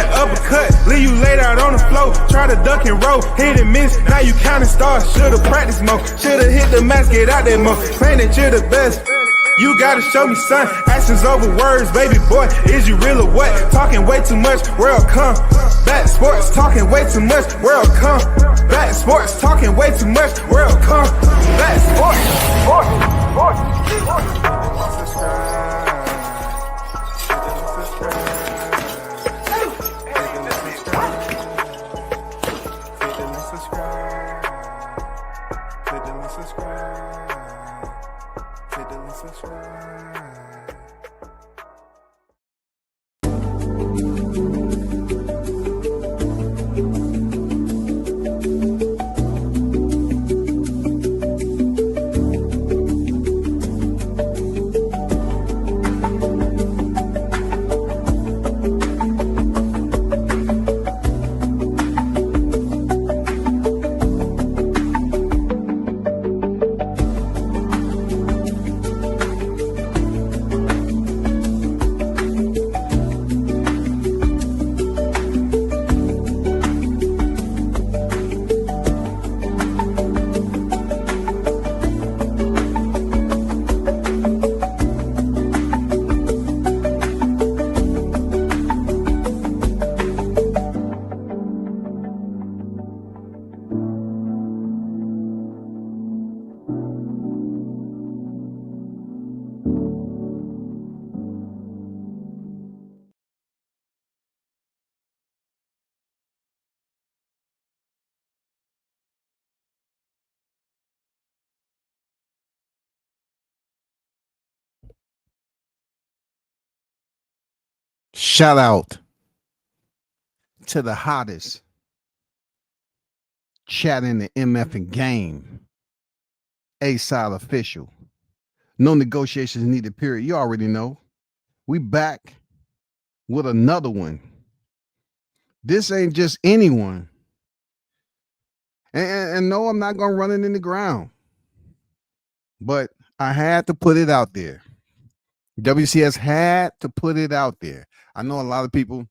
that uppercut, leave you laid out on the floor. Try to duck and roll, hit and miss, now you counting stars. Should've practiced more, should've hit the mask, get out there more. Claim that you're the best, you gotta show me, son. Actions over words, baby boy, is you real or what? Talking way too much, world come back sports. Talking way too much, world come back sports. Talking way too much, world come back sports. Shout out to the hottest chat in the MF and game. A-Side official. No negotiations needed, period. You already know. We back with another one. This ain't just anyone. And no, I'm not going to run it in the ground. But I had to put it out there. WCS had to put it out there. I know a lot of people,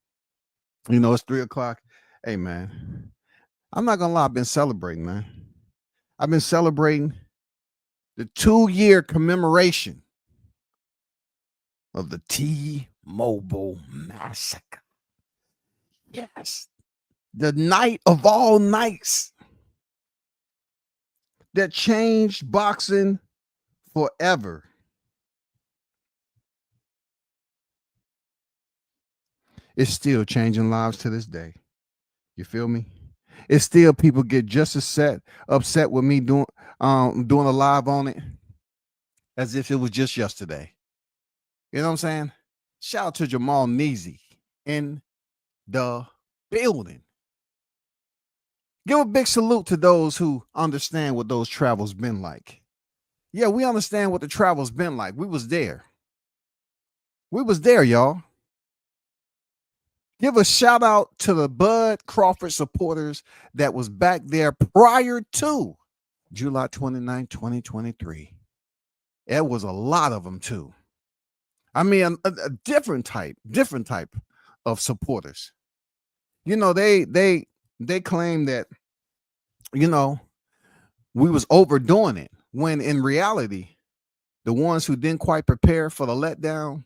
it's 3 o'clock. Hey, man, I'm not going to lie. I've been celebrating, man. I've been celebrating the 2-year commemoration of the T-Mobile massacre. Yes, the night of all nights that changed boxing forever. It's still changing lives to this day. You feel me? It's still people get just as upset with me doing a live on it as if it was just yesterday. You know what I'm saying? Shout out to Jamal Neasy in the building. Give a big salute to those who understand what those travels been like. Yeah, we understand what the travel's been like. We was there. We was there, y'all. Give a shout out to the Bud Crawford supporters that was back there prior to July 29, 2023. There was a lot of them too. I mean, a different type of supporters. They claim that, we was overdoing it, when in reality, the ones who didn't quite prepare for the letdown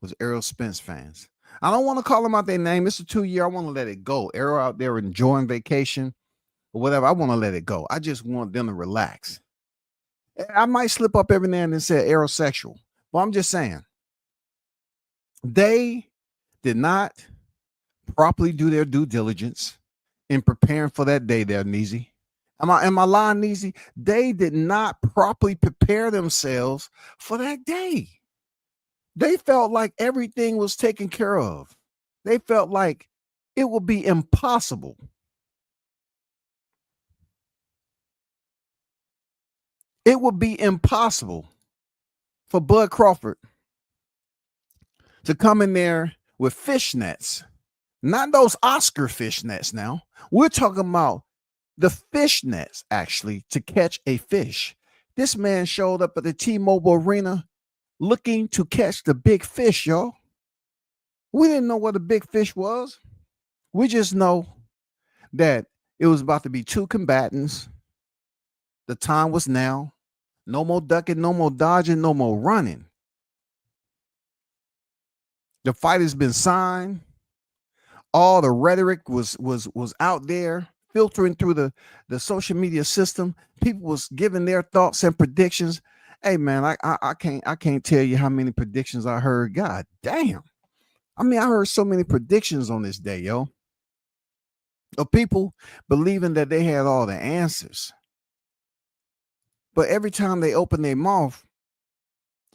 was Errol Spence fans. I don't want to call them out their name. It's a 2-year. I want to let it go. Errol out there enjoying vacation or whatever. I want to let it go. I just want them to relax. I might slip up every now and then and say aerosexual, but I'm just saying they did not properly do their due diligence in preparing for that day there, Neasy. Am I lying, Neasy? They did not properly prepare themselves for that day. They felt like everything was taken care of. They felt like it would be impossible. It would be impossible for Bud Crawford to come in there with fishnets, not those Oscar fishnets now. We're talking about the fishnets, actually, to catch a fish. This man showed up at the T-Mobile Arena looking to catch the big fish, y'all. We didn't know what a big fish was. We just know that it was about to be two combatants. The time was now. No more ducking, no more dodging, no more running. The fight has been signed. All the rhetoric was out there filtering through the social media system. People was giving their thoughts and predictions. Hey man, I can't tell you how many predictions I heard. God damn. I mean, I heard so many predictions on this day, yo. Of people believing that they had all the answers. But every time they opened their mouth,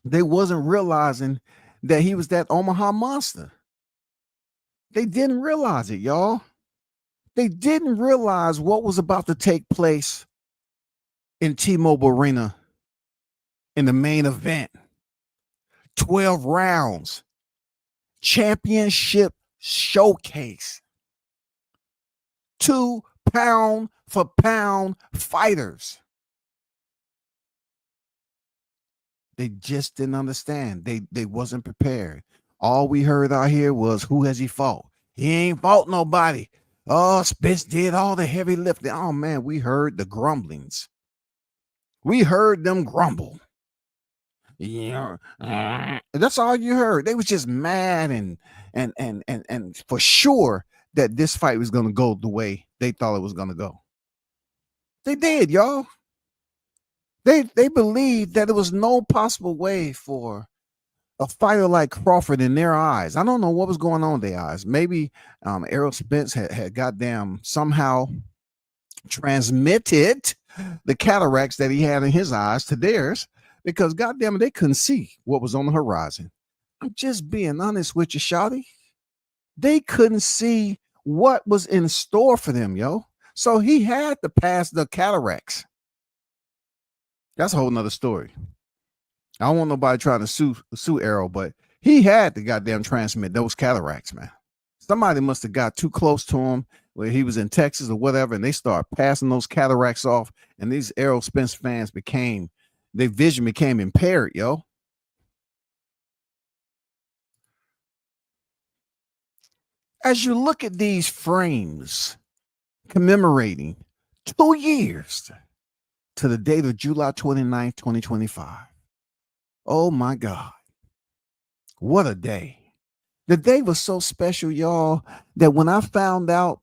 they wasn't realizing that he was that Omaha monster. They didn't realize it, y'all. They didn't realize what was about to take place in T-Mobile Arena in the main event. 12 rounds. Championship showcase. 2 pound for pound fighters. They just didn't understand. They wasn't prepared. All we heard out here was, who has he fought? He ain't fought nobody. Oh, Spence did all the heavy lifting. Oh man, we heard the grumblings. We heard them grumble. Yeah, that's all you heard. They was just mad and for sure that this fight was gonna go the way they thought it was gonna go. They did, y'all. They believed that there was no possible way for a fighter like Crawford in their eyes. I don't know what was going on in their eyes. Maybe Errol Spence had goddamn somehow transmitted the cataracts that he had in his eyes to theirs, because goddamn it, they couldn't see what was on the horizon. I'm just being honest with you, shawty. They couldn't see what was in store for them, yo. So he had to pass the cataracts. That's a whole nother story. I don't want nobody trying to sue Errol, but he had to goddamn transmit those cataracts, man. Somebody must have got too close to him where he was in Texas or whatever, and they start passing those cataracts off, and these Errol Spence fans their vision became impaired, yo. As you look at these frames commemorating 2 years to the date of July 29th, 2025. Oh my God. What a day. The day was so special, y'all, that when I found out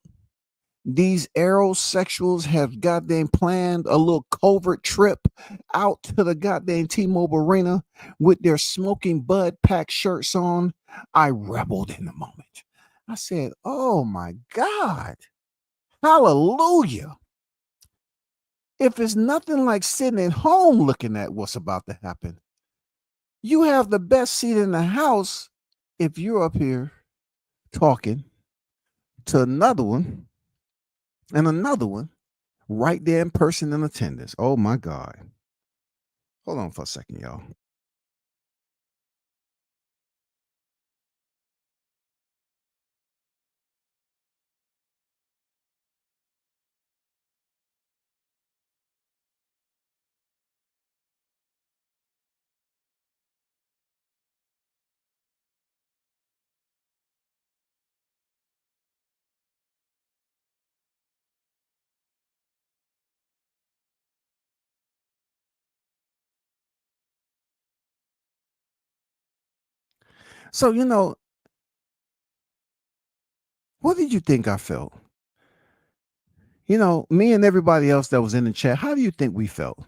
these aerosexuals have goddamn planned a little covert trip out to the goddamn T-Mobile Arena with their smoking bud pack shirts on, I rebelled in the moment. I said, oh my God. Hallelujah. If it's nothing like sitting at home looking at what's about to happen, you have the best seat in the house if you're up here talking to another one and another one right there in person in attendance. Oh my God. Hold on for a second, y'all. So, what did you think I felt? Me and everybody else that was in the chat, how do you think we felt?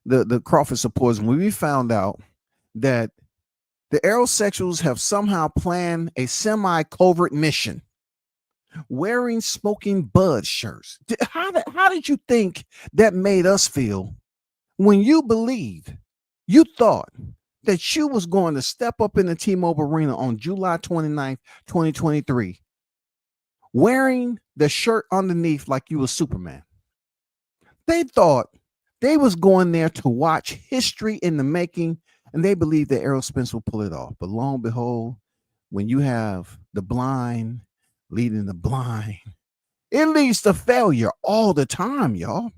The Crawford supporters, when we found out that the aerosexuals have somehow planned a semi-covert mission wearing smoking bud shirts. How did you think that made us feel when you thought that you was going to step up in the T-Mobile Arena on July 29th, 2023, wearing the shirt underneath like you was Superman? They thought they was going there to watch history in the making, and they believed that Errol Spence will pull it off. But lo and behold, when you have the blind leading the blind, it leads to failure all the time, y'all.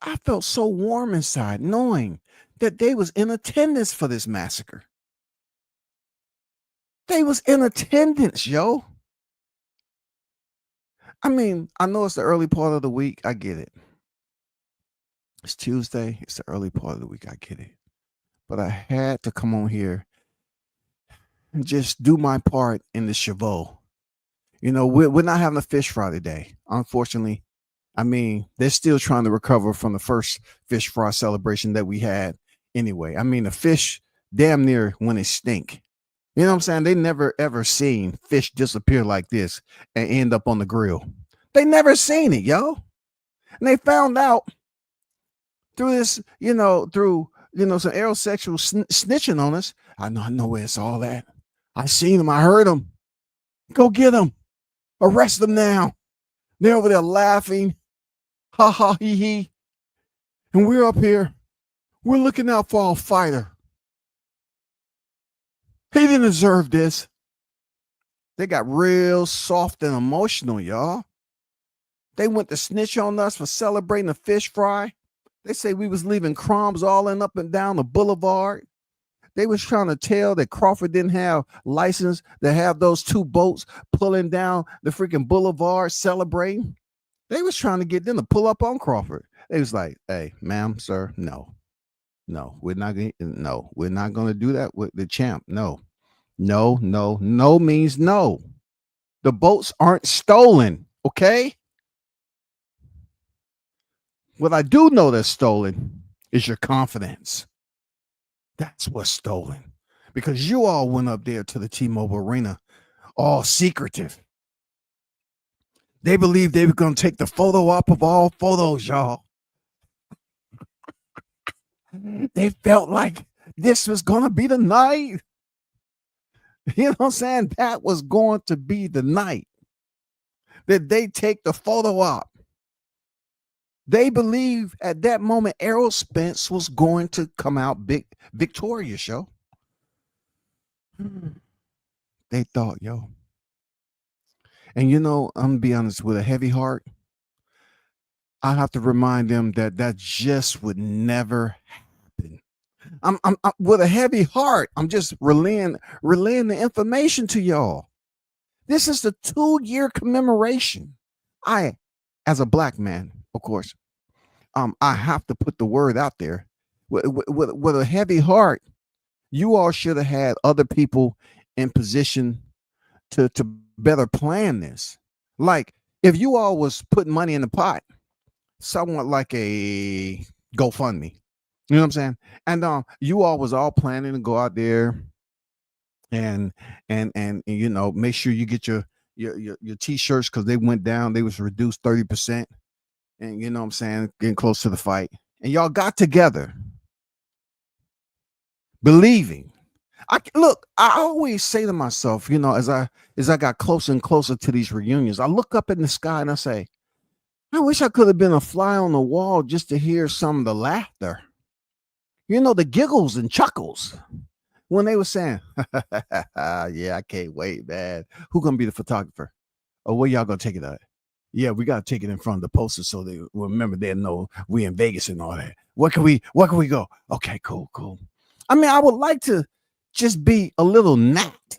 I felt so warm inside knowing that they was in attendance for this massacre. They was in attendance, yo. I mean, I know it's the early part of the week. I get it. It's Tuesday. It's the early part of the week. I get it. But I had to come on here and just do my part in the Chavo. You know, we're not having a fish fry today, unfortunately. I mean, they're still trying to recover from the first fish fry celebration that we had anyway. I mean, the fish damn near when it stink. You know what I'm saying? They never ever seen fish disappear like this and end up on the grill. They never seen it, yo. And they found out through this, through some aerosexual snitching on us. I know where it's all at. I seen them. I heard them. Go get them. Arrest them now. They're over there laughing. Ha ha hee hee. And we're up here. We're looking out for our fighter. He didn't deserve this. They got real soft and emotional, y'all. They went to snitch on us for celebrating a fish fry. They say we was leaving crumbs all in up and down the boulevard. They was trying to tell that Crawford didn't have license to have those two boats pulling down the freaking boulevard celebrating. They was trying to get them to pull up on Crawford. They was like, hey, ma'am, sir, no, we're not going to do that with the champ. No means no. The boats aren't stolen, okay? What I do know that's stolen is your confidence. That's what's stolen. Because you all went up there to the T-Mobile Arena all secretive. They believed they were going to take the photo op of all photos, y'all. They felt like this was going to be the night. You know what I'm saying? That was going to be the night that they take the photo op. They believe at that moment Errol Spence was going to come out victorious, yo. They thought, yo. And I'm gonna be honest, with a heavy heart, I have to remind them that just would never happen. I'm with a heavy heart. I'm just relaying the information to y'all. This is the 2-year commemoration. I, as a black man, of course, I have to put the word out there. With a heavy heart, you all should have had other people in position to better plan this. Like if you all was putting money in the pot, somewhat like a GoFundMe. You know what I'm saying? And you all was all planning to go out there and make sure you get your t-shirts because they went down. They was reduced 30%. And you know what I'm saying, getting close to the fight. And y'all got together believing. I always say to myself, as I got closer and closer to these reunions, I look up in the sky and I say, I wish I could have been a fly on the wall just to hear some of the laughter. The giggles and chuckles when they were saying, yeah, I can't wait, man. Who gonna be the photographer? Oh, where y'all gonna take it at? Yeah, we gotta take it in front of the poster so they remember they know we in Vegas and all that. Where can we go? Okay, cool. I mean, I would like to just be a little napped.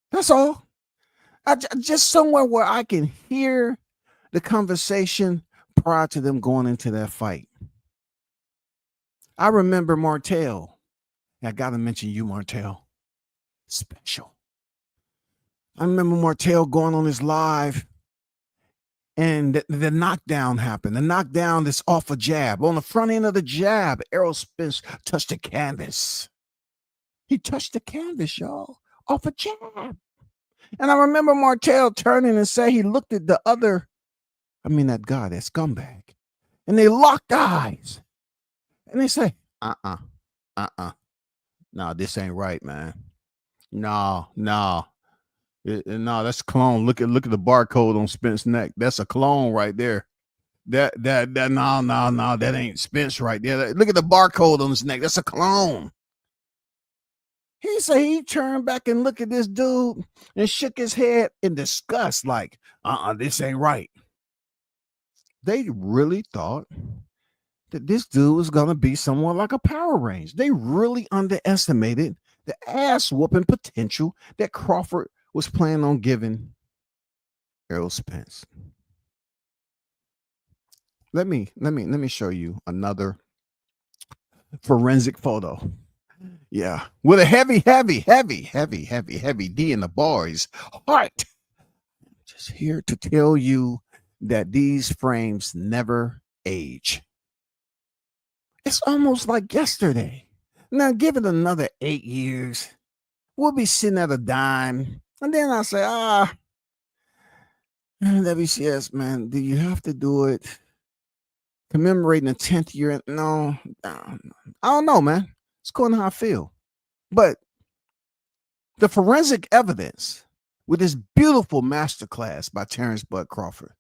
That's all. Just somewhere where I can hear the conversation prior to them going into that fight. I remember Martell. I gotta mention you, Martell. Special. I remember Martell going on his live and the knockdown happened. The knockdown is off a jab. On the front end of the jab, Errol Spence touched the canvas. He touched the canvas, y'all, off a jab. And I remember Martell turning and say he looked at that scumbag. And they locked eyes. And they say, no, this ain't right, man. No, that's a clone. Look at the barcode on Spence's neck. That's a clone right there. No, that ain't Spence right there. Look at the barcode on his neck. That's a clone. He said he turned back and looked at this dude and shook his head in disgust, like, this ain't right. They really thought that this dude was going to be somewhat like a Power Range. They really underestimated the ass whooping potential that Crawford was planning on giving Errol Spence. Let me show you another forensic photo. Yeah, with a heavy D in the boy's heart. Just here to tell you that these frames never age. It's almost like yesterday. Now give it another 8 years. We'll be sitting at a dime. And then I'll say, WCS, man, do you have to do it? Commemorating the 10th year? No, I don't know, man. It's according to how I feel. But the forensic evidence with this beautiful masterclass by Terrence Bud Crawford,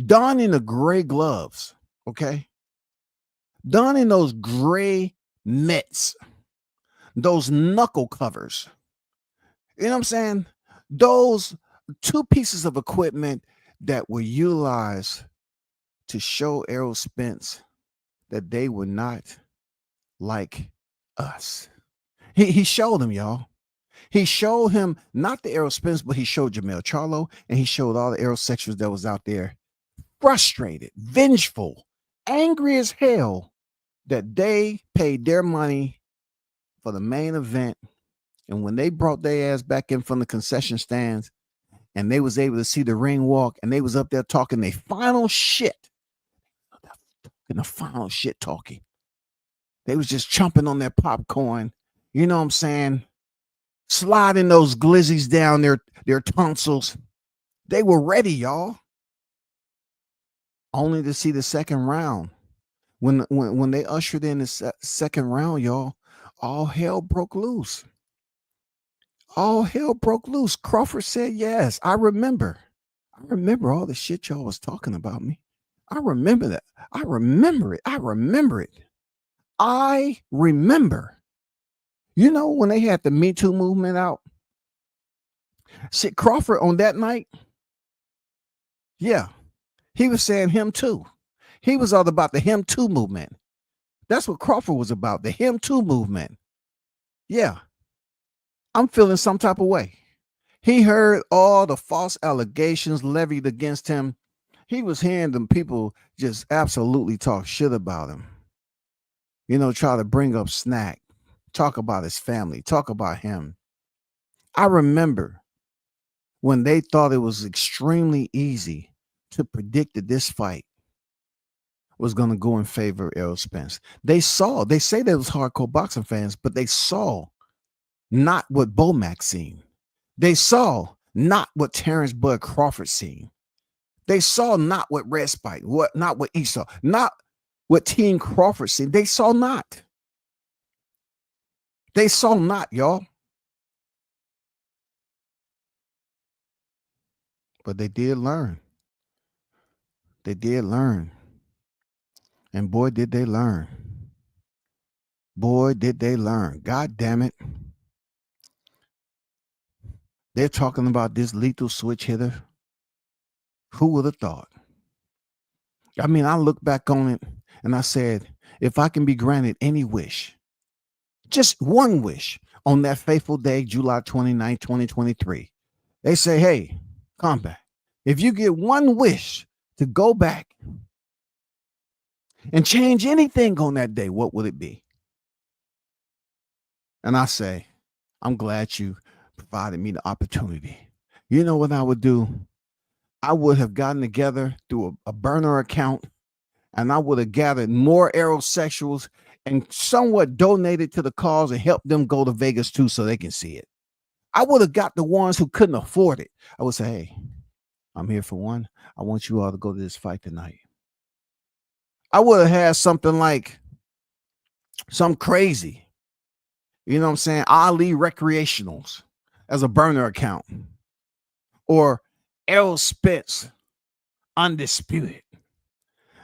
donning the gray gloves, okay? Donning those gray mitts, those knuckle covers. You know what I'm saying? Those 2 pieces of equipment that were utilized to show Errol Spence that they were not like us. He showed him, y'all. He showed him not the Errol Spence, but he showed Jamel Charlo, and he showed all the aerosexuals that was out there, frustrated, vengeful, angry as hell that they paid their money for the main event. And when they brought their ass back in from the concession stands and they was able to see the ring walk and they was up there talking their final shit, talking. They was just chomping on their popcorn. You know what I'm saying? Sliding those glizzies down their tonsils. They were ready, y'all. Only to see the second round. When they ushered in the second round, y'all, all hell broke loose. All hell broke loose. Crawford said, yes, I remember. I remember all the shit y'all was talking about me. I remember that. I remember it. I remember it. I remember. You know, when they had the Me Too movement out, shit, Crawford on that night, yeah, he was saying him too. He was all about the him too movement. That's what Crawford was about, the him too movement. Yeah, I'm feeling some type of way. He heard all the false allegations levied against him. He was hearing them people just absolutely talk shit about him. You know, try to bring up Snack, talk about his family, talk about him. I remember when they thought it was extremely easy to predict that this fight was going to go in favor of Errol Spence. They say they was hardcore boxing fans, but they saw not what Bomac seen. They saw not what Terrence Bud Crawford seen. They saw not what Red Spike, not what Esau, not what Team Crawford seen. They saw not. They saw not, y'all. But they did learn. They did learn. And boy, did they learn. Boy, did they learn. God damn it. They're talking about this lethal switch hitter. Who would have thought? I mean, I look back on it and I said, if I can be granted any wish, just one wish on that fateful day, July 29, 2023, they say, hey, Combat, if you get one wish to go back and change anything on that day, what would it be? And I say, I'm glad you provided me the opportunity. You know what I would do? I would have gotten together through a burner account, and I would have gathered more aerosexuals and somewhat donated to the cause and helped them go to Vegas too so they can see it. I would have got the ones who couldn't afford it. I would say, hey, I'm here for one. I want you all to go to this fight tonight. I would have had something like some crazy, you know what I'm saying, Ali Recreationals as a burner account, or Errol Spence Undisputed.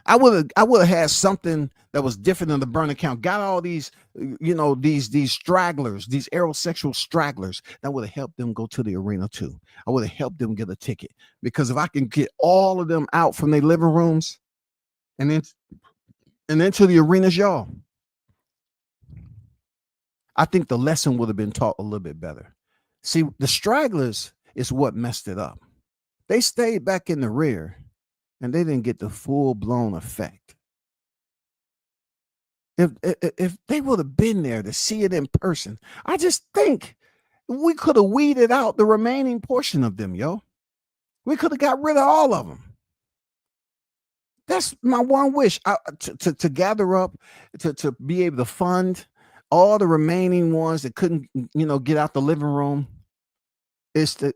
I would have had something that was different than the burner account. Got all these, you know, these stragglers, these aerosexual stragglers that would have helped them go to the arena too. I would have helped them get a ticket, because if I can get all of them out from their living rooms and then and into the arenas, y'all. I think the lesson would have been taught a little bit better. See, the stragglers is what messed it up. They stayed back in the rear and they didn't get the full blown effect. If they would have been there to see it in person, I just think we could have weeded out the remaining portion of them, yo. We could have got rid of all of them. That's my one wish, to gather up, to be able to fund all the remaining ones that couldn't, get out the living room. It's to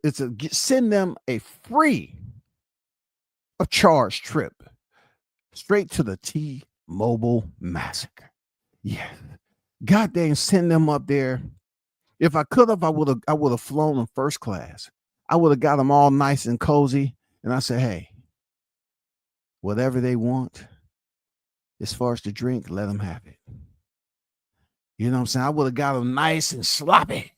send them a free of charge trip straight to the T-Mobile Massacre. Yeah, God dang, send them up there. If I could have, I would have flown them first class. I would have got them all nice and cozy, and I said, hey, whatever they want, as far as the drink, let them have it. You know what I'm saying? I would have got them nice and sloppy.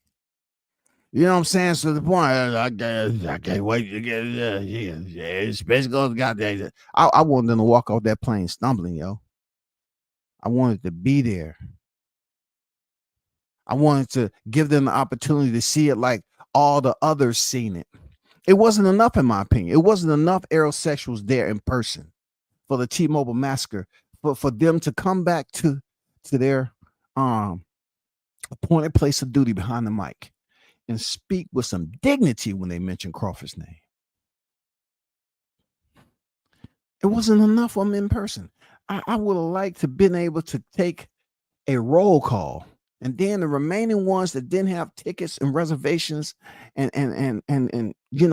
You know what I'm saying? So the point, I can't wait to get it's basically goddamn. I wanted them to walk off that plane stumbling, yo. I wanted to be there. I wanted to give them the opportunity to see it like all the others seen it. It wasn't enough, in my opinion. It wasn't enough aerosexuals there in person for the T-Mobile Massacre, but for them to come back to their appointed place of duty behind the mic and speak with some dignity when they mention Crawford's name. It wasn't enough for them in person. I would have liked to been able to take a roll call, and then the remaining ones that didn't have tickets and reservations and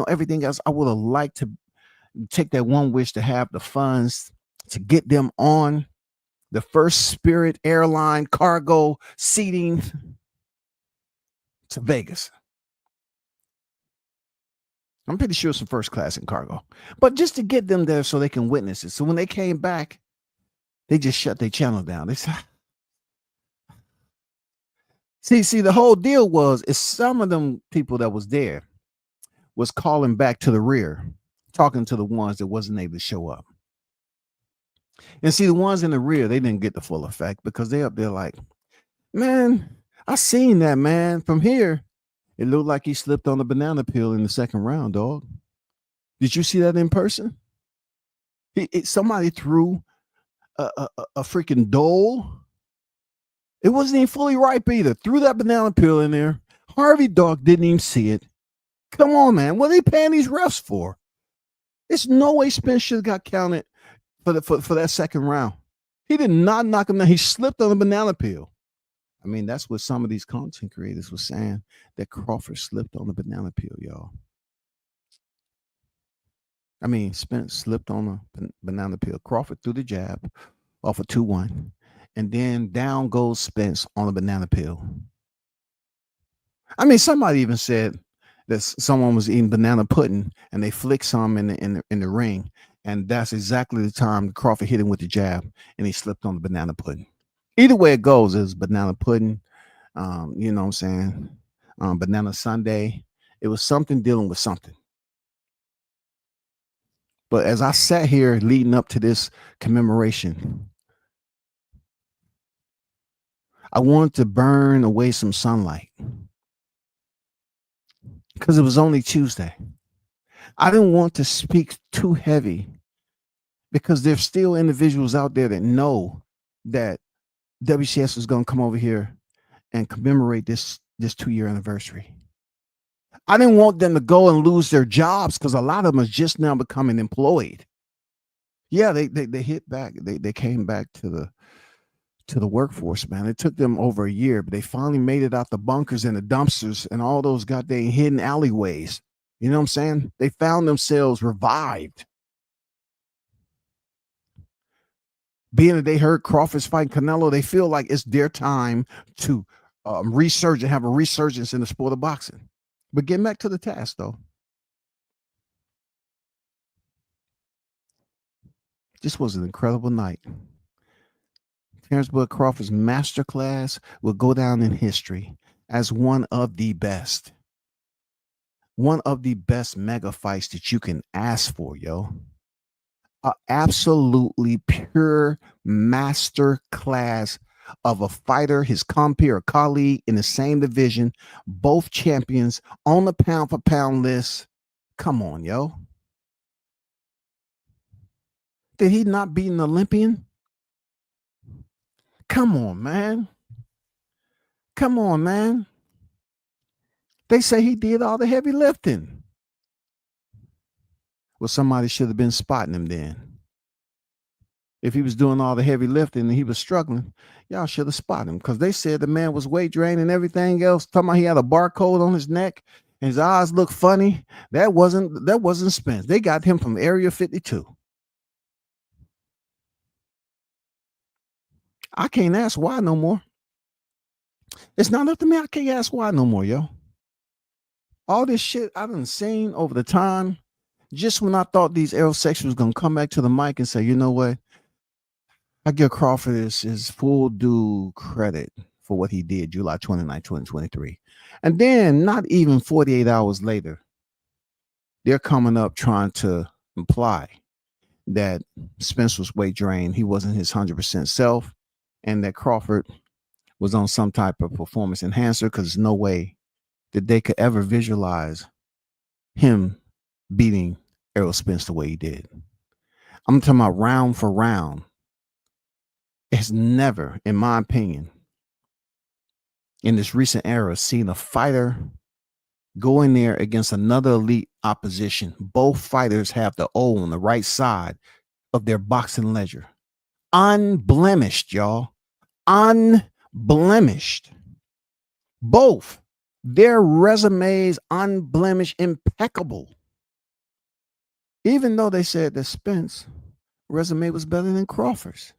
everything else, I would have liked to take that one wish to have the funds to get them on the first Spirit airline cargo seating to Vegas. I'm pretty sure it's some first class in cargo, but just to get them there so they can witness it. So when they came back, they just shut their channel down. They said, see, the whole deal is some of them people that was there was calling back to the rear, talking to the ones that wasn't able to show up. And see, the ones in the rear, they didn't get the full effect because they up there like, man, I seen that, man. From here, it looked like he slipped on a banana peel in the second round, dog. Did you see that in person? Somebody threw a freaking dole. It wasn't even fully ripe either. Threw that banana peel in there. Harvey Dog didn't even see it. Come on, man. What are they paying these refs for? There's no way Spence should have got counted for that second round. He did not knock him down. He slipped on a banana peel. I mean, that's what some of these content creators were saying, that Crawford slipped on the banana peel, y'all. I mean, Spence slipped on a banana peel. Crawford threw the jab off a 2-1. And then down goes Spence on a banana peel. I mean, somebody even said that someone was eating banana pudding and they flicked some in the ring. And that's exactly the time Crawford hit him with the jab and he slipped on the banana pudding. Either way it goes, is banana pudding, you know what I'm saying? Banana sundae. It was something dealing with something. But as I sat here leading up to this commemoration, I wanted to burn away some sunlight because it was only Tuesday. I didn't want to speak too heavy because there's still individuals out there that know that WCS is going to come over here and commemorate this 2-year anniversary. I didn't want them to go and lose their jobs because a lot of them are just now becoming employed. Yeah, they hit back. They came back to the workforce, man. It took them over a year, but they finally made it out the bunkers and the dumpsters and all those goddamn hidden alleyways. You know what I'm saying? They found themselves revived. Being that they heard Crawford's fighting Canelo, they feel like it's their time to resurge and have a resurgence in the sport of boxing. But getting back to the task, though. This was an incredible night. Terrence Bud Crawford's masterclass will go down in history as one of the best. One of the best mega fights that you can ask for, yo. A absolutely pure master class of a fighter, his compeer or colleague in the same division, both champions on the pound for pound list. Come on, yo. Did he not beat an Olympian? Come on, man. Come on, man. They say he did all the heavy lifting. Well, somebody should have been spotting him then. If he was doing all the heavy lifting and he was struggling, y'all should have spotted him, because they said the man was weight drained and everything else. Talking about he had a barcode on his neck and his eyes looked funny. That wasn't Spence. They got him from Area 52. I can't ask why no more. It's not up to me. I can't ask why no more, yo. All this shit I done seen over the time, just when I thought these aerosexuals was gonna come back to the mic and say, you know what? I give Crawford his full due credit for what he did July 29, 2023. And then not even 48 hours later, they're coming up trying to imply that Spence was weight drained. He wasn't his 100% self, and that Crawford was on some type of performance enhancer, because there's no way that they could ever visualize him beating Errol Spence the way he did. I'm talking about round for round. Has never, in my opinion, in this recent era, seen a fighter go in there against another elite opposition. Both fighters have the O on the right side of their boxing ledger. Unblemished, y'all. Unblemished. Both. Their resumes unblemished, impeccable. Even though they said that Spence's resume was better than Crawford's.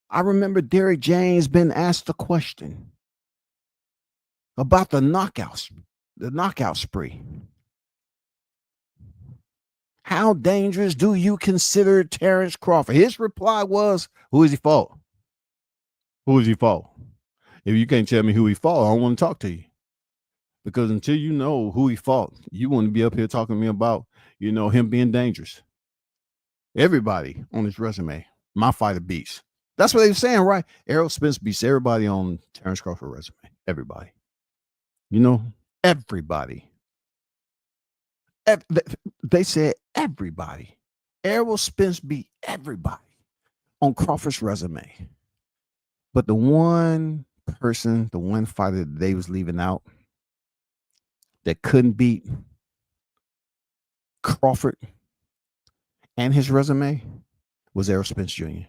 I remember Derrick James been asked a question about the knockout spree. How dangerous do you consider Terrence Crawford? His reply was, who is he for? Who is he for? If you can't tell me who he fought, I don't want to talk to you. Because until you know who he fought, you want to be up here talking to me about, him being dangerous. Everybody on his resume, my fighter beats. That's what they were saying, right? Errol Spence beats everybody on Terrence Crawford resume. Everybody. Everybody. They said everybody. Errol Spence beat everybody on Crawford's resume. But the one person, the one fighter that they was leaving out that couldn't beat Crawford and his resume was Errol Spence Jr.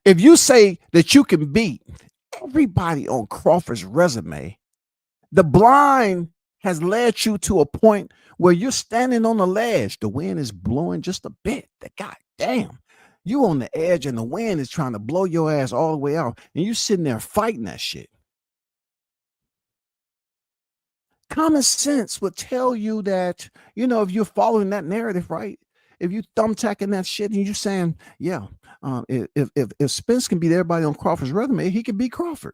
If you say that you can beat everybody on Crawford's resume, the blind has led you to a point where you're standing on the ledge. The wind is blowing just a bit. God damn. You on the edge and the wind is trying to blow your ass all the way out. And you sitting there fighting that shit. Common sense would tell you that, if you're following that narrative, right? If you thumbtacking that shit and you're saying, yeah, if Spence can beat everybody on Crawford's resume, he can beat Crawford.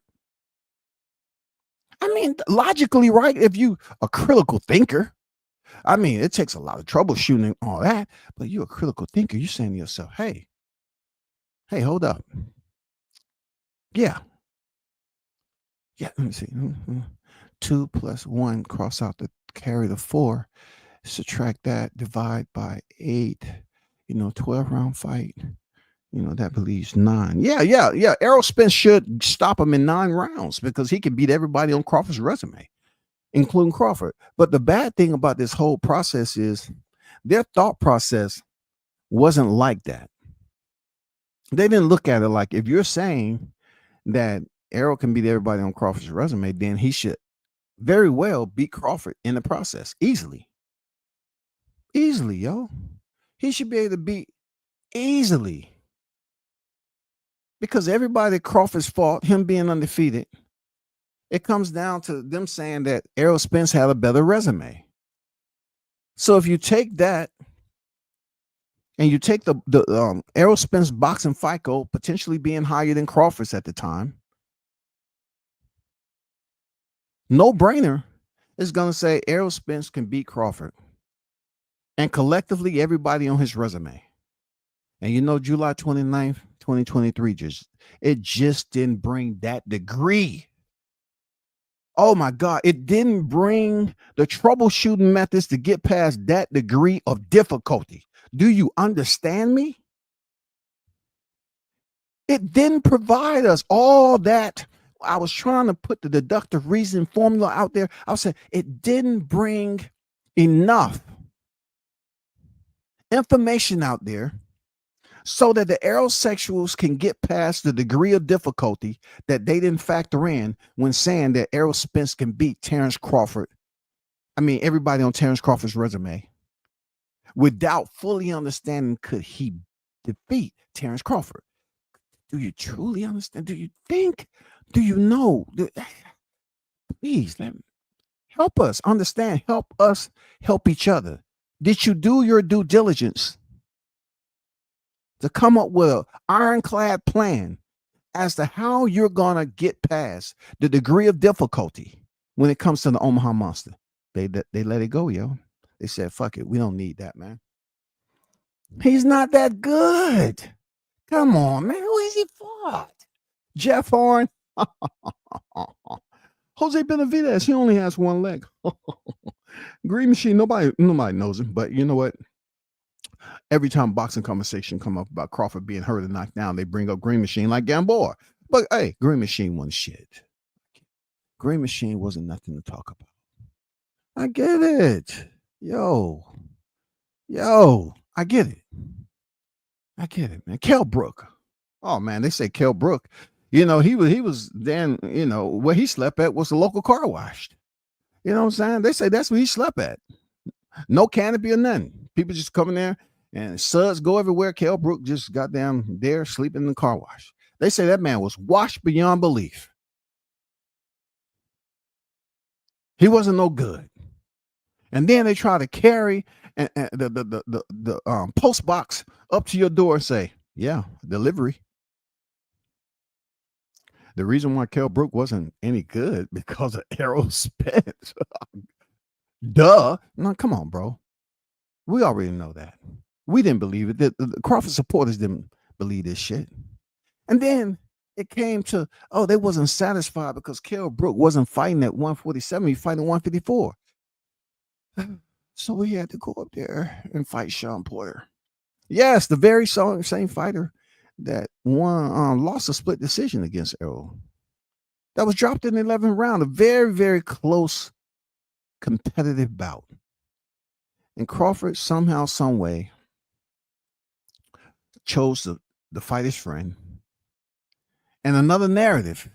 I mean, logically, right? If you a critical thinker, I mean, it takes a lot of troubleshooting and all that, but you're a critical thinker. You're saying to yourself, hey, hold up. Yeah. Let me see. 2 + 1, cross out the carry the 4, subtract that, divide by 8, 12 round fight. That believes 9. Yeah. Errol Spence should stop him in 9 rounds because he can beat everybody on Crawford's resume, including Crawford. But the bad thing about this whole process is their thought process wasn't like that. They didn't look at it like, if you're saying that Errol can beat everybody on Crawford's resume, then he should very well beat Crawford in the process easily. Easily, yo. He should be able to beat easily. Because everybody Crawford's fought, him being undefeated, it comes down to them saying that Errol Spence had a better resume. So if you take that and you take the Errol Spence boxing FICO potentially being higher than Crawford's at the time, no brainer is going to say Errol Spence can beat Crawford and collectively everybody on his resume. And you know, July 29th, 2023, it just didn't bring that degree. Oh my God, it didn't bring the troubleshooting methods to get past that degree of difficulty. Do you understand me? It didn't provide us all that. I was trying to put the deductive reasoning formula out there. I was saying it didn't bring enough information out there so that the aerosexuals can get past the degree of difficulty that they didn't factor in when saying that Errol Spence can beat Terrence Crawford. I mean, everybody on Terrence Crawford's resume, without fully understanding, could he defeat Terrence Crawford? Do you truly understand? Do you think? Do you know? Please help us understand. Help us help each other. Did you do your due diligence to come up with an ironclad plan as to how you're going to get past the degree of difficulty when it comes to the Omaha Monster? They let it go, yo. They said, fuck it. We don't need that, man. He's not that good. Come on, man. Who has he fought? Jeff Horn. Jose Benavidez. He only has one leg. Green Machine. Nobody knows him. But you know what? Every time boxing conversation come up about Crawford being hurt and knocked down, they bring up Green Machine like Gamboa. But hey, Green Machine wasn't shit. Green Machine wasn't nothing to talk about. I get it. Yo, I get it. Man. Kell Brook. Oh man, they say Kell Brook. You know, he was then, you know, where he slept at was the local car wash. You know what I'm saying? They say that's where he slept at. No canopy or nothing. People just coming there and suds go everywhere. Kell Brook just got down there sleeping in the car wash. They say that man was washed beyond belief. He wasn't no good. And then they try to carry the post box up to your door and say, yeah, delivery. The reason why Kell Brook wasn't any good because of Errol Spence. Duh. No, come on, bro. We already know that. We didn't believe it. The Crawford supporters didn't believe this shit. And then it came to, they wasn't satisfied because Kell Brook wasn't fighting at 147. He fighting 154. So we had to go up there and fight Sean Porter. Yes, the very same fighter that won, lost a split decision against Errol. That was dropped in the 11th round. A very, very close competitive bout. And Crawford somehow, some way chose to fight his friend. And another narrative.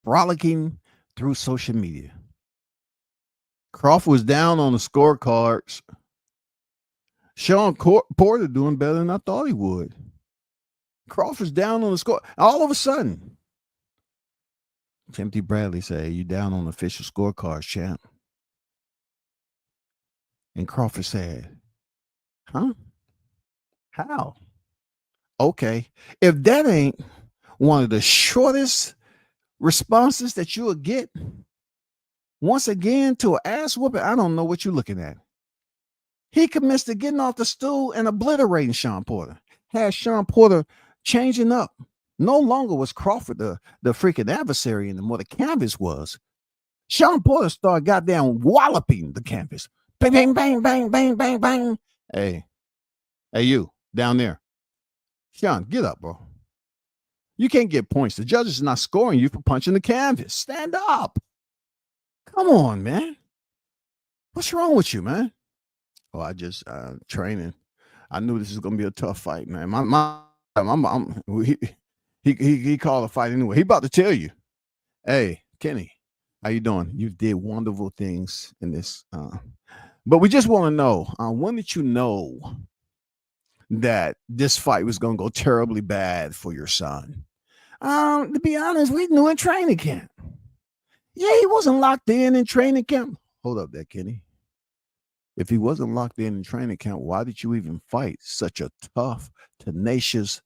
Frolicking through social media. Crawford was down on the scorecards. Sean Porter doing better than I thought he would. Crawford's down on the score. All of a sudden, Timothy Bradley said, you down on official scorecards, champ. And Crawford said, huh? How? Okay. If that ain't one of the shortest responses that you will get, once again, to an ass whooping, I don't know what you're looking at. He commits to getting off the stool and obliterating Sean Porter. Had Sean Porter changing up. No longer was Crawford the freaking adversary anymore. The canvas was. Sean Porter started goddamn walloping the canvas. Bang, bang, bang, bang, bang, bang, bang. Hey, you down there. Sean, get up, bro. You can't get points. The judge is not scoring you for punching the canvas. Stand up. Come on, man. What's wrong with you, man? Oh, I just training. I knew this was gonna be a tough fight, man. He called a fight anyway. He about to tell you, hey, Kenny, how you doing? You did wonderful things in this. But we just want to know, when did you know that this fight was gonna go terribly bad for your son? To be honest, we knew in training camp. Yeah, he wasn't locked in training camp. Hold up there, Kenny. If he wasn't locked in training camp, why did you even fight such a tough, tenacious,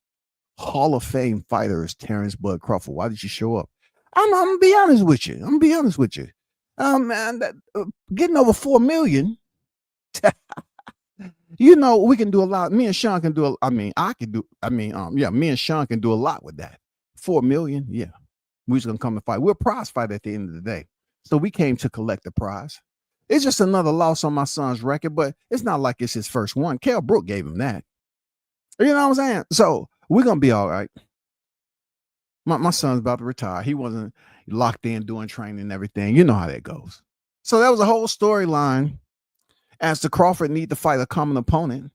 Hall of Fame fighter as Terrence Bud Crawford? Why did you show up? I'm gonna be honest with you. Man, getting over $4 million. You know, we can do a lot. Me and Sean can do. Me and Sean can do a lot with that. 4 million, yeah. We just gonna come and fight. We're a prize fight at the end of the day. So we came to collect the prize. It's just another loss on my son's record, but it's not like it's his first one. Kell Brook gave him that. You know what I'm saying? So we're gonna be all right. My son's about to retire. He wasn't locked in doing training and everything. You know how that goes. So that was a whole storyline. As the Crawford need to fight a common opponent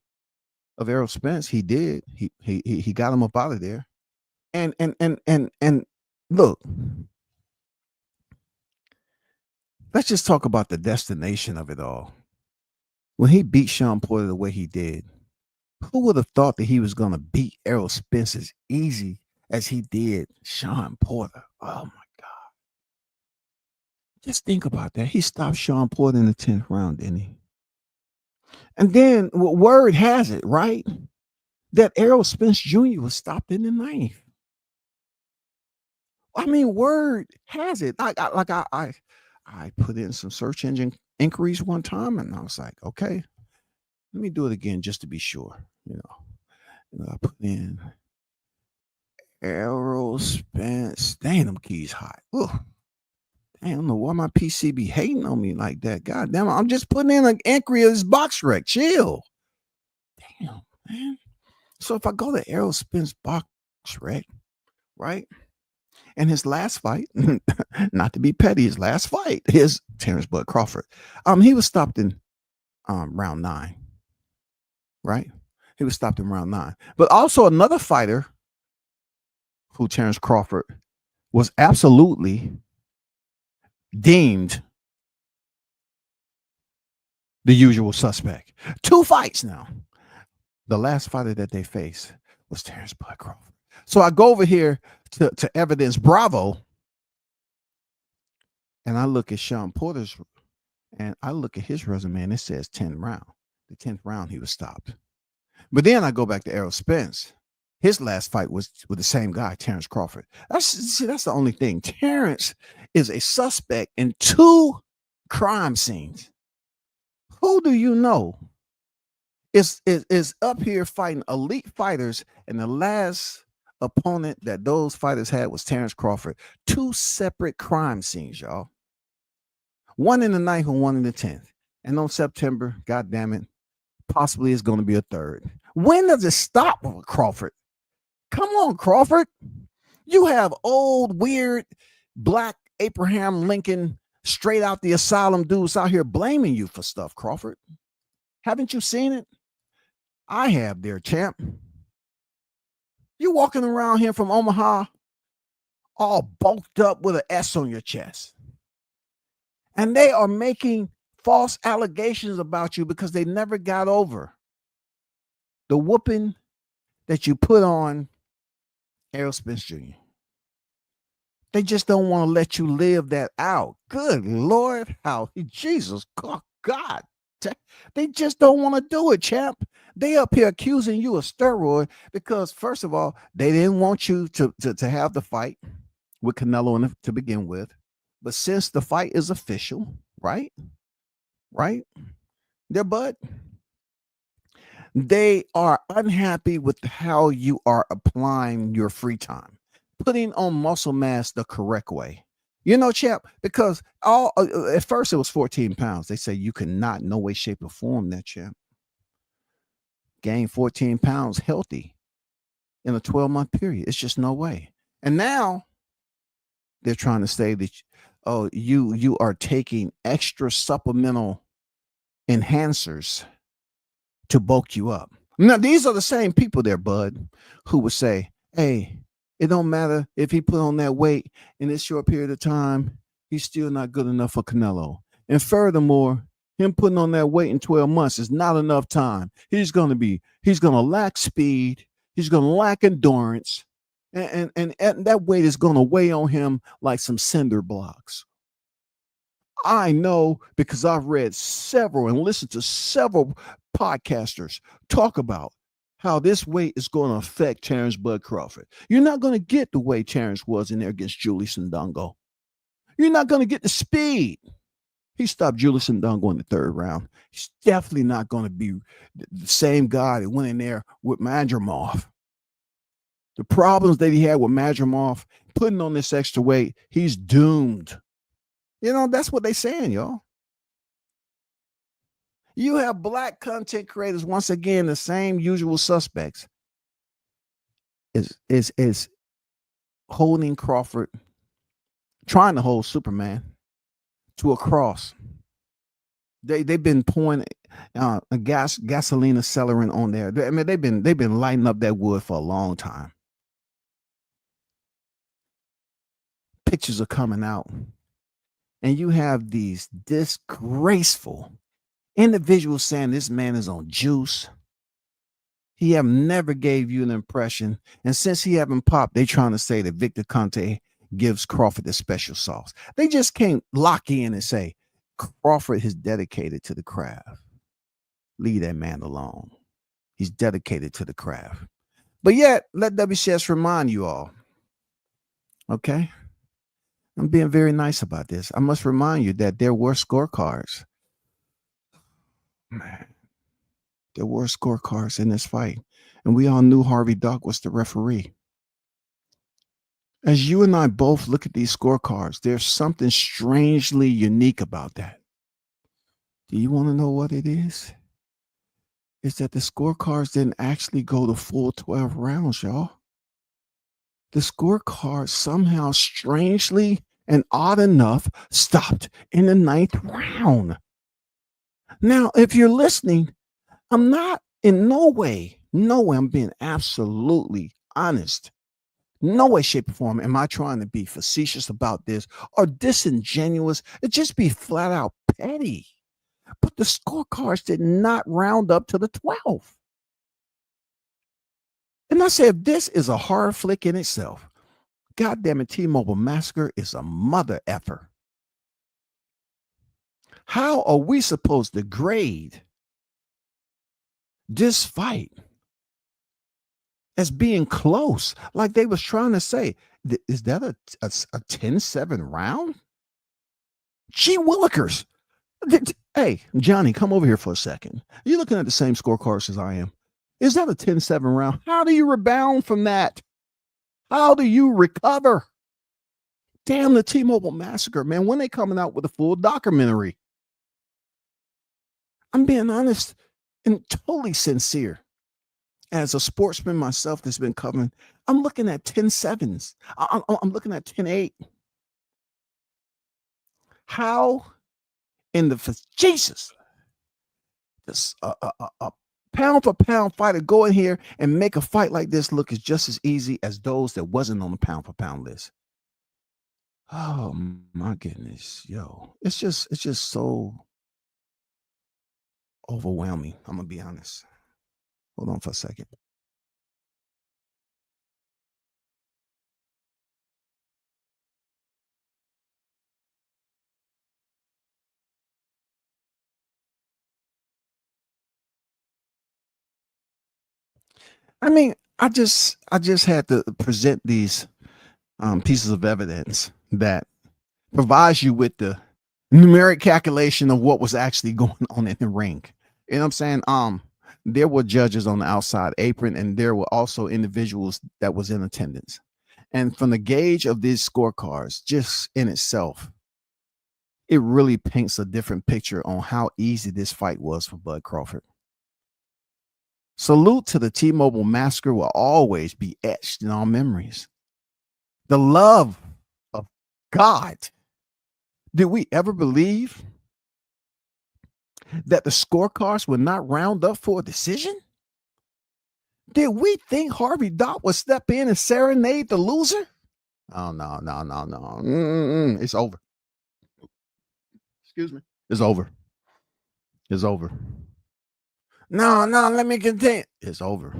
of Errol Spence, he did. He got him up out of there. And look, let's just talk about the destination of it all. When he beat Sean Porter the way he did, who would have thought that he was going to beat Errol Spence as easy as he did Sean Porter? Oh my God. Just think about that. He stopped Sean Porter in the 10th round, didn't he? And then word has it, right, that Errol Spence Jr. was stopped in the 9th. I mean, word has it. I put in some search engine inquiries one time, and I was like, okay, let me do it again just to be sure. You know, I put in Errol Spence. Dang, them keys hot. Ugh. I don't know why my PC be hating on me like that. God damn it. I'm just putting in an inquiry of this box rec. Chill. Damn, man. So if I go to Errol Spence box rec, right? And his last fight, not to be petty, his last fight is Terrence Bud Crawford. He was stopped in round 9. Right? He was stopped in round 9. But also another fighter who Terrence Crawford was absolutely deemed the usual suspect. 2 fights now. The last fighter that they faced was Terrence Bud Crawford. So I go over here to Evidence Bravo, and I look at Sean Porter's, and I look at his resume, and it says 10th round. The 10th round, he was stopped. But then I go back to Errol Spence. His last fight was with the same guy, Terrence Crawford. That's the only thing. Terrence is a suspect in 2 crime scenes. Who do you know is up here fighting elite fighters, and the last opponent that those fighters had was Terrence Crawford? 2 separate crime scenes, y'all. One in the 9th and one in the 10th. And on September, God damn it, possibly it's going to be a 3rd. When does it stop with Crawford? Come on, Crawford. You have old, weird, black Abraham Lincoln, straight out the asylum dudes out here blaming you for stuff, Crawford. Haven't you seen it? I have, dear champ. You walking around here from Omaha all bulked up with an S on your chest. And they are making false allegations about you because they never got over the whooping that you put on Errol Spence Jr. They just don't want to let you live that out. Good Lord, how Jesus, God. They just don't want to do it, champ. They up here accusing you of steroid because, first of all, they didn't want you to have the fight with Canelo to begin with. But since the fight is official, right? Their Bud, they are unhappy with how you are applying your free time, putting on muscle mass the correct way. You know, champ, because at first it was 14 pounds. They say you cannot, no way, shape, or form that, champ. Gain 14 pounds healthy in a 12-month period. It's just no way. And now they're trying to say that, oh, you are taking extra supplemental enhancers to bulk you up. Now, these are the same people there, Bud, who would say, hey, it don't matter if he put on that weight in this short period of time, he's still not good enough for Canelo. And furthermore, him putting on that weight in 12 months is not enough time. He's going to lack speed. He's going to lack endurance. And that weight is going to weigh on him like some cinder blocks. I know because I've read several and listened to several podcasters talk about how this weight is going to affect Terrence Bud Crawford. You're not going to get the way Terrence was in there against Julius Ndongo. You're not going to get the speed. He stopped Julius and Dunn going the third round. He's definitely not going to be the same guy that went in there with Madrimov. The problems that he had with Madrimov, putting on this extra weight, he's doomed. You know, that's what they're saying, y'all. You have black content creators, once again, the same usual suspects, is holding Crawford, trying to hold Superman to a cross. They've been pouring a gasoline accelerant on there. I mean, they've been lighting up that wood for a long time. Pictures are coming out, and you have these disgraceful individuals saying this man is on juice. He have never gave you an impression, and since he haven't popped, they trying to say that Victor Conte gives Crawford the special sauce. They just can't lock in and say Crawford is dedicated to the craft. Leave that man alone. He's dedicated to the craft. But yet, let WCS remind you all, okay? I'm being very nice about this. I must remind you that there were scorecards. Man, there were scorecards in this fight. And we all knew Harvey Dock was the referee. As you and I both look at these scorecards, there's something strangely unique about that. Do you want to know what it is? It's that the scorecards didn't actually go the full 12 rounds, y'all. The scorecard somehow strangely and odd enough stopped in the 9th round. Now, if you're listening, I'm not in no way, I'm being absolutely honest. No way, shape, or form am I trying to be facetious about this or disingenuous. It just be flat out petty. But the scorecards did not round up to the 12th. And I said, this is a horror flick in itself. God damn it, T-Mobile Massacre is a mother effer. How are we supposed to grade this fight as being close? Like they was trying to say, is that a 10-7 round? Gee willikers. Hey, Johnny, come over here for a second. You're looking at the same scorecards as I am. Is that a 10-7 round? How do you rebound from that? How do you recover? Damn the T-Mobile Massacre, man. When they coming out with a full documentary? I'm being honest and totally sincere. As a sportsman myself that's been covering, I'm looking at 10-7s. I'm looking at 10-8. How in the Jesus, this pound for pound fighter go in here and make a fight like this look is just as easy as those that wasn't on the pound for pound list. Oh my goodness, yo, it's just so overwhelming. I'm gonna be honest. Hold on for a second. I mean, I just had to present these pieces of evidence that provides you with the numeric calculation of what was actually going on in the ring. You know what I'm saying? There were judges on the outside apron, and there were also individuals that was in attendance. And from the gauge of these scorecards, just in itself, it really paints a different picture on how easy this fight was for Bud Crawford. Salute to the T-Mobile Massacre will always be etched in our memories. The love of God. Did we ever believe that the scorecards would not round up for a decision? Did we think Harvey Dock would step in and serenade the loser? Oh, no. It's over. Excuse me. It's over. No, let me continue. It's over.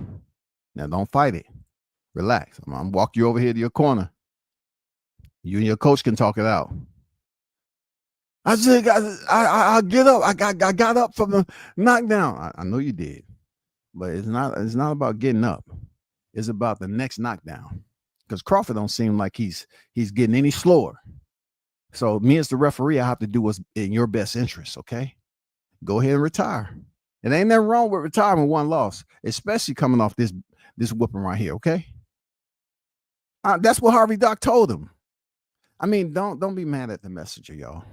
Now, don't fight it. Relax. I'm going to walk you over here to your corner. You and your coach can talk it out. I get up. I got up from the knockdown. I know you did. But it's not about getting up. It's about the next knockdown. Because Crawford don't seem like he's getting any slower. So me as the referee, I have to do what's in your best interest. Okay, go ahead and retire. It ain't nothing wrong with retiring one loss, especially coming off this whooping right here. Okay, that's what Harvey Doc told him. I mean, don't be mad at the messenger, y'all.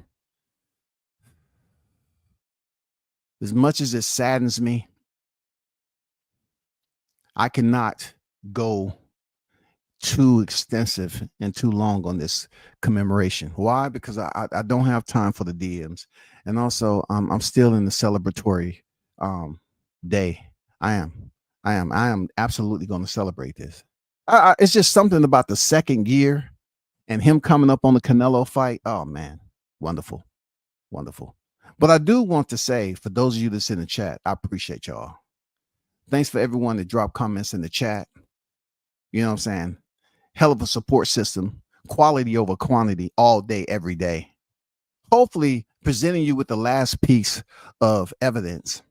As much as it saddens me, I cannot go too extensive and too long on this commemoration. Why? Because I don't have time for the DMs, and also I'm still in the celebratory day. I am absolutely going to celebrate this. It's just something about the second year and him coming up on the Canelo fight. Oh man, wonderful, wonderful. But I do want to say, for those of you that's in the chat, I appreciate y'all. Thanks for everyone that dropped comments in the chat. You know what I'm saying? Hell of a support system, quality over quantity, all day, every day. Hopefully presenting you with the last piece of evidence.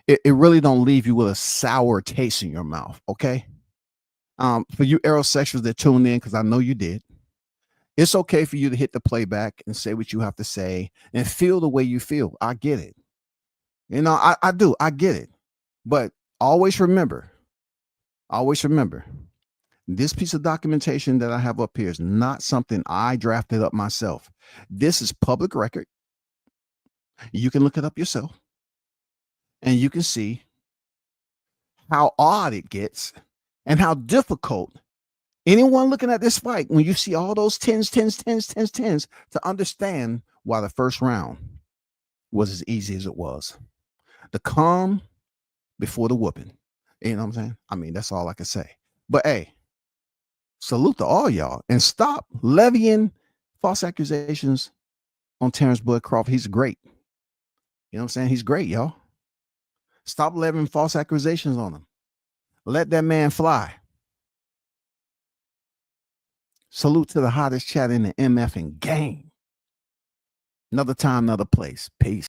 It really don't leave you with a sour taste in your mouth. Okay. For you aerosexuals that tuned in, because I know you did, it's okay for you to hit the playback and say what you have to say and feel the way you feel. I get it. You know, I do. I get it. But always remember, this piece of documentation that I have up here is not something I drafted up myself. This is public record. You can look it up yourself, and you can see how odd it gets and how difficult anyone looking at this fight, when you see all those tens, to understand why the first round was as easy as it was. The calm before the whooping. You know what I'm saying? I mean, that's all I can say. But hey, salute to all y'all, and stop levying false accusations on Terrence Bud Crawford. He's great. You know what I'm saying? He's great, y'all. Stop levying false accusations on him. Let that man fly. Salute to the hottest chat in the MF and game. Another time, another place. Peace.